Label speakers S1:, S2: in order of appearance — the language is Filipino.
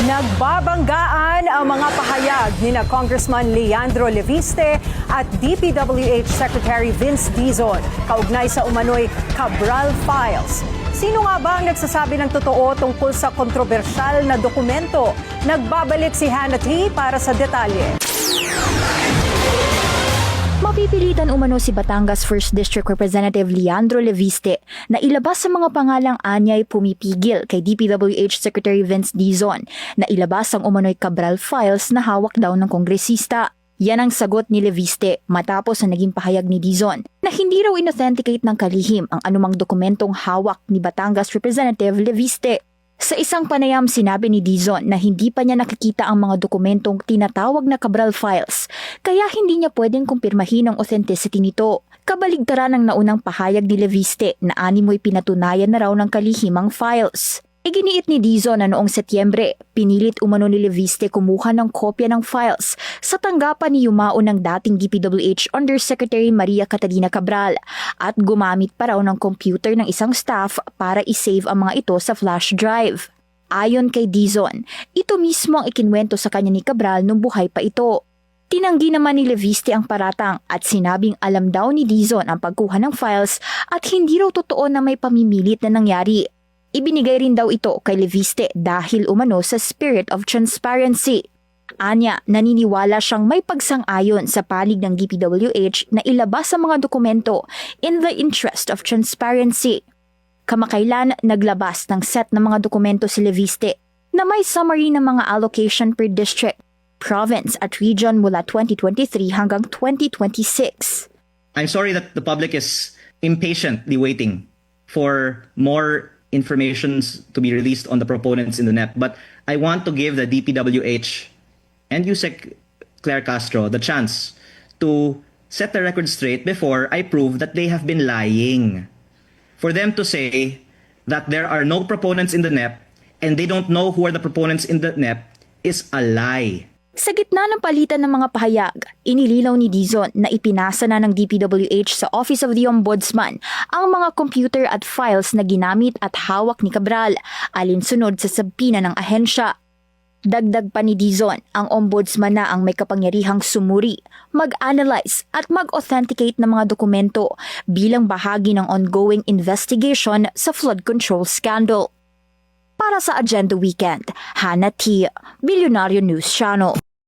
S1: Nagbabanggaan ang mga pahayag ni na Congressman Leandro Leviste at DPWH Secretary Vince Dizon kaugnay sa umano'y Cabral Files. Sino nga ba ang nagsasabi ng totoo tungkol sa kontrobersyal na dokumento? Nagbabalik si Hannah T. para sa detalye.
S2: Mapipilitan umano si Batangas 1st District Representative Leandro Leviste na ilabas sa mga pangalang anyay pumipigil kay DPWH Secretary Vince Dizon na ilabas ang umano'y Cabral Files na hawak daw ng kongresista. Yan ang sagot ni Leviste matapos na naging pahayag ni Dizon na hindi raw inauthenticate ng kalihim ang anumang dokumentong hawak ni Batangas Representative Leviste. Sa isang panayam, sinabi ni Dizon na hindi pa niya nakikita ang mga dokumentong tinatawag na Cabral Files, kaya hindi niya pwedeng kumpirmahin ang authenticity nito. Kabaligtaran ng naunang pahayag ni Leviste na animoy pinatunayan na raw ng kalihimang files. Iginiit ni Dizon na noong Setyembre, pinilit umano ni Leviste kumuha ng kopya ng files sa tanggapan ni Yumao ng dating DPWH Undersecretary Maria Catalina Cabral at gumamit pa raw ng computer ng isang staff para isave ang mga ito sa flash drive. Ayon kay Dizon, ito mismo ang ikinwento sa kanya ni Cabral nung buhay pa ito. Tinanggi naman ni Leviste ang paratang at sinabing alam daw ni Dizon ang pagkuha ng files at hindi raw totoo na may pamimilit na nangyari. Ibinigay rin daw ito kay Leviste dahil umano sa spirit of transparency. Anya, naniniwala siyang may pagsang-ayon sa panig ng DPWH na ilabas ang mga dokumento in the interest of transparency. Kamakailan naglabas ng set ng mga dokumento si Leviste na may summary ng mga allocation per district, province at region mula 2023 hanggang 2026.
S3: I'm sorry that the public is impatiently waiting for more informations to be released on the proponents in the NEP, but I want to give the DPWH and USEC Claire Castro the chance to set the record straight before I prove that they have been lying. For them to say that there are no proponents in the NEP and they don't know who are the proponents in the NEP is a lie.
S2: Sa gitna ng palitan ng mga pahayag, inililaw ni Dizon na ipinasa na ng DPWH sa Office of the Ombudsman ang mga computer at files na ginamit at hawak ni Cabral, alinsunod sa sabina ng ahensya. Dagdag pa ni Dizon, ang Ombudsman na ang may kapangyarihang sumuri, mag-analyze at mag-authenticate ng mga dokumento bilang bahagi ng ongoing investigation sa flood control scandal. Para sa Agenda Weekend, Hannah T. Billionario News Channel.